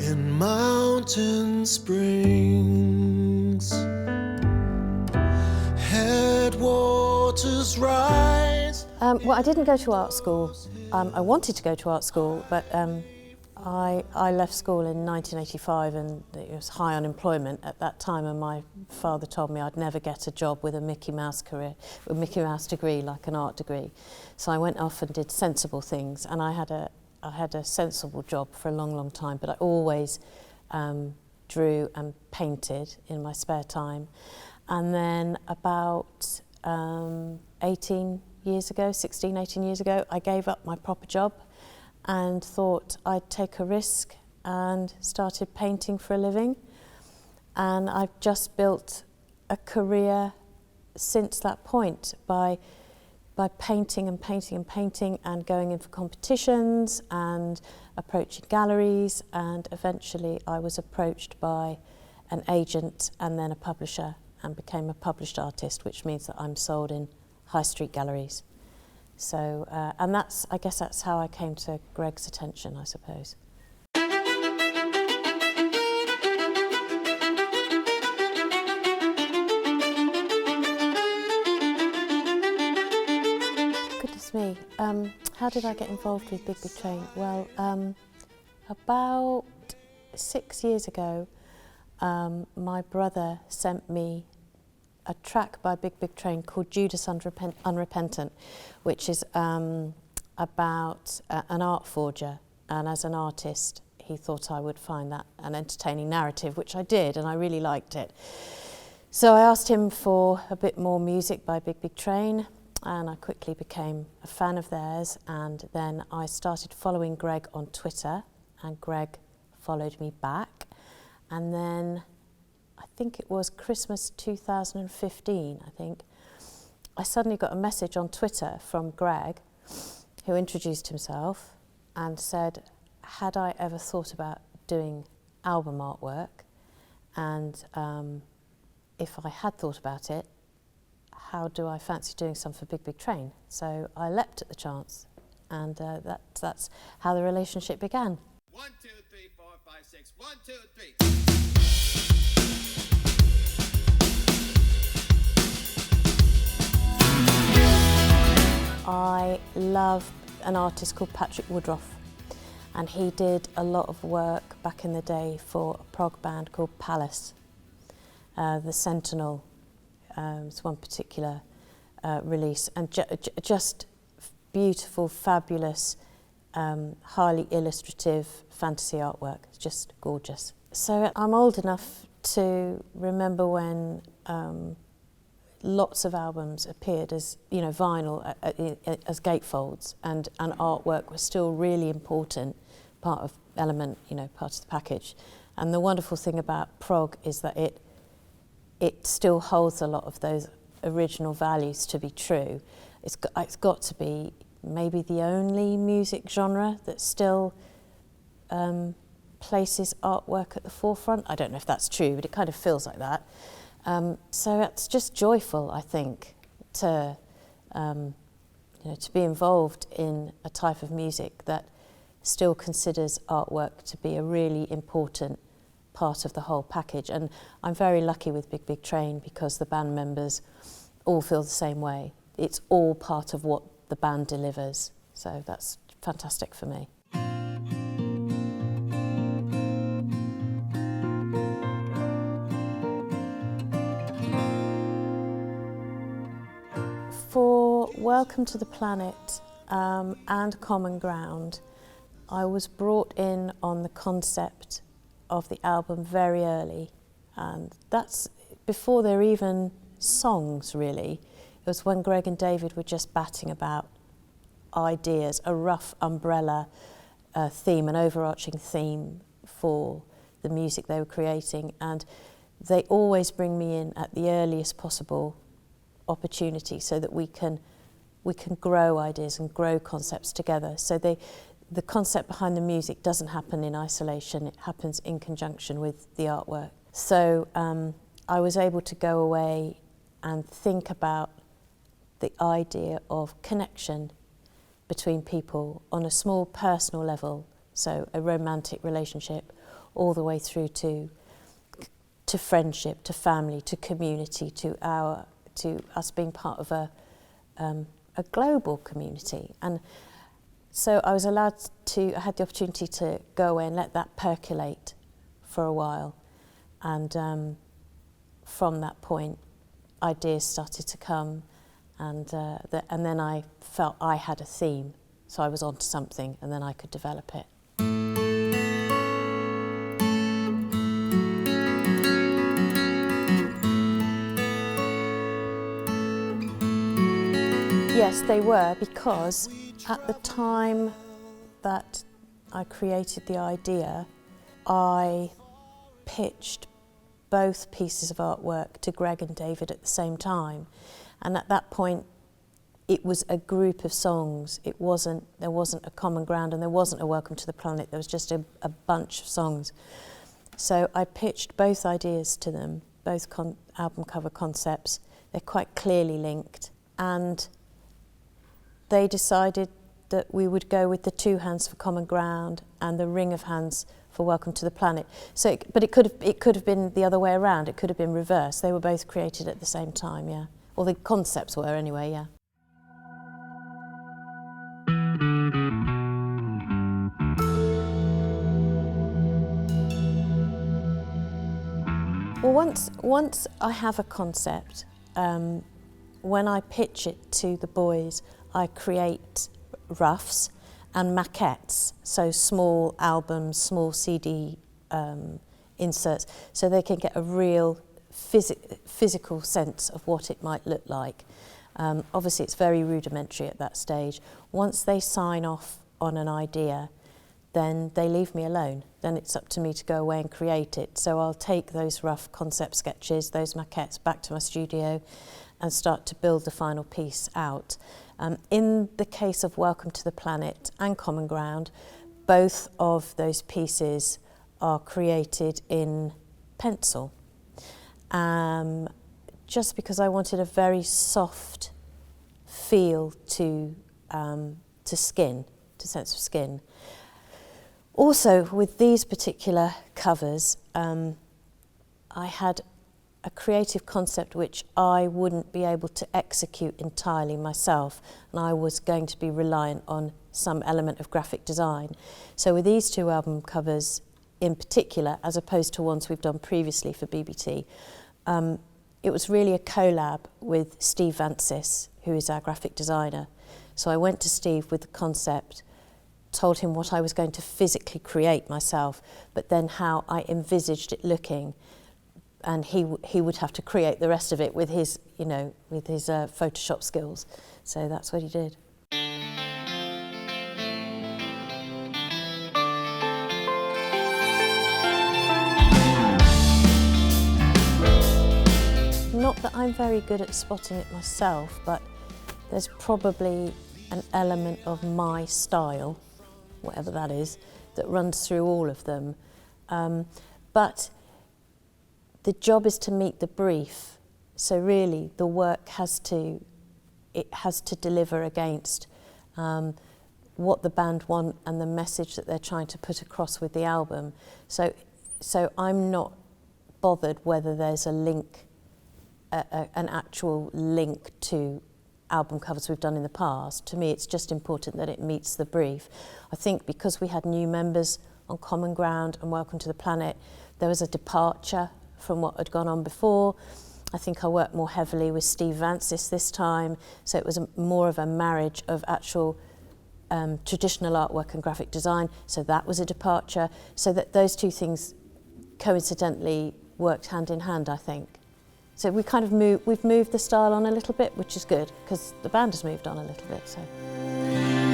in mountain springs, headwaters rise. Well, I didn't go to art school. I wanted to go to art school, but I left school in 1985 and it was high unemployment at that time, and my father told me I'd never get a job with a Mickey Mouse career, a Mickey Mouse degree, like an art degree. So I went off and did sensible things, and I had a sensible job for a long, long time, but I always drew and painted in my spare time. And then about 18 years ago, I gave up my proper job and thought I'd take a risk and started painting for a living. And I've just built a career since that point by painting and painting and painting and going in for competitions and approaching galleries, and eventually I was approached by an agent and then a publisher and became a published artist, which means that I'm sold in high street galleries. So, and I guess that's how I came to Greg's attention, I suppose. Goodness me, how did I get involved with Big Big Train? Well, about 6 years ago, my brother sent me a track by Big Big Train called Judas Unrepentant, which is about an art forger, and as an artist he thought I would find that an entertaining narrative, which I did, and I really liked it. So I asked him for a bit more music by Big Big Train, and I quickly became a fan of theirs, and then I started following Greg on Twitter, and Greg followed me back, and then I think it was Christmas 2015, I suddenly got a message on Twitter from Greg, who introduced himself and said, had I ever thought about doing album artwork, and if I had thought about it, how do I fancy doing some for Big Big Train? So I leapt at the chance, and that's how the relationship began. 1, 2, 3, 4, 5, 6. 1, 2, 3. I love an artist called Patrick Woodroffe, and he did a lot of work back in the day for a prog band called Palace. The Sentinel is one particular release, and just beautiful, fabulous, highly illustrative fantasy artwork. It's just gorgeous. So I'm old enough to remember when lots of albums appeared as, vinyl as gatefolds, and artwork was still really important part of part of the package. And the wonderful thing about prog is that it still holds a lot of those original values to be true. It's got to be maybe the only music genre that still places artwork at the forefront. I don't know if that's true, but it kind of feels like that. So it's just joyful, I think, to be involved in a type of music that still considers artwork to be a really important part of the whole package. And I'm very lucky with Big Big Train because the band members all feel the same way. It's all part of what the band delivers. So that's fantastic for me. For Welcome to the Planet and Common Ground, I was brought in on the concept of the album very early, and that's before there were even songs, really. It was when Greg and David were just batting about ideas, a rough umbrella theme, an overarching theme for the music they were creating, and they always bring me in at the earliest possible opportunity so that we can grow ideas and grow concepts together. So the concept behind the music doesn't happen in isolation, it happens in conjunction with the artwork. So I was able to go away and think about the idea of connection between people on a small personal level, so a romantic relationship, all the way through to friendship, to family, to community, to us being part of a global community. And so I had the opportunity to go away and let that percolate for a while. And from that point, ideas started to come, and then I felt I had a theme, so I was onto something, and then I could develop it. Yes, they were, because at the time that I created the idea, I pitched both pieces of artwork to Greg and David at the same time. And at that point, it was a group of songs. There wasn't a common ground, and there wasn't a Welcome to the Planet. There was just a bunch of songs. So I pitched both ideas to them, both album cover concepts. They're quite clearly linked. And they decided that we would go with the 2 hands for Common Ground and the ring of hands for Welcome to the Planet. So, but it could have been the other way around. It could have been reversed. They were both created at the same time, yeah. Or the concepts were anyway, yeah. Well, once I have a concept, when I pitch it to the boys, I create roughs and maquettes, so small albums, small CD inserts, so they can get a real physical sense of what it might look like. Obviously, it's very rudimentary at that stage. Once they sign off on an idea, then they leave me alone. Then it's up to me to go away and create it. So I'll take those rough concept sketches, those maquettes, back to my studio and start to build the final piece out. In the case of Welcome to the Planet and Common Ground, both of those pieces are created in pencil. Just because I wanted a very soft feel to skin, to sense of skin. Also, with these particular covers, I had a creative concept which I wouldn't be able to execute entirely myself, and I was going to be reliant on some element of graphic design. So with these 2 album covers in particular, as opposed to ones we've done previously for BBT, it was really a collab with Steve Vancis, who is our graphic designer. So I went to Steve with the concept, told him what I was going to physically create myself, but then how I envisaged it looking, and he would have to create the rest of it with his, Photoshop skills. So that's what he did. Not that I'm very good at spotting it myself, but there's probably an element of my style, whatever that is, that runs through all of them. But the job is to meet the brief. So really, the work has to deliver against what the band want and the message that they're trying to put across with the album. So I'm not bothered whether there's a link, an actual link to album covers we've done in the past. To me, it's just important that it meets the brief. I think because we had new members on Common Ground and Welcome to the Planet, there was a departure from what had gone on before. I think I worked more heavily with Steve Vancis this time, so it was more of a marriage of actual traditional artwork and graphic design, so that was a departure. So that those 2 things coincidentally worked hand in hand, I think. So we've moved the style on a little bit, which is good, because the band has moved on a little bit. So.